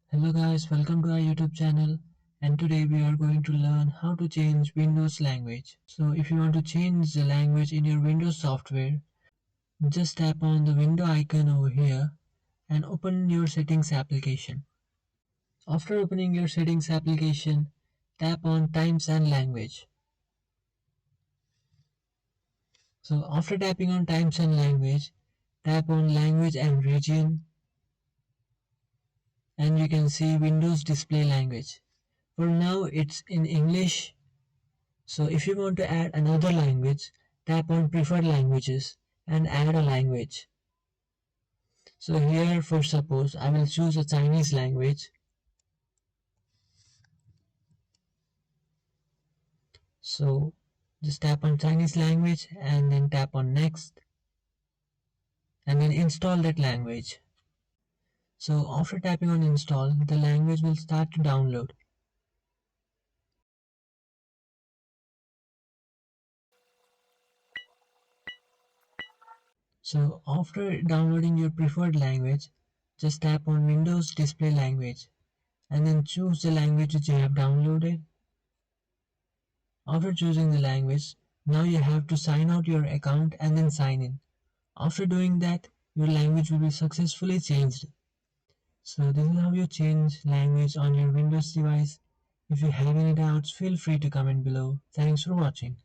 Hello guys, welcome to our YouTube channel, and today we are going to learn how to change Windows language. So if you want to change the language in your Windows software, just tap on the window icon over here and open your settings application. After opening your settings application, tap on times and language. So after tapping on times and language, tap on language and region, and you can see Windows display language. For now it's in English. So if you want to add another language, tap on preferred languages and add a language. So here for suppose I will choose a Chinese language. So just tap on Chinese language and then tap on next and then install that language. So after tapping on install, the language will start to download. So after downloading your preferred language, just tap on Windows display language and then choose the language which you have downloaded. After choosing the language, now you have to sign out your account and then sign in. After doing that, your language will be successfully changed. So this is how you change language on your Windows device. If you have any doubts, feel free to comment below. Thanks for watching.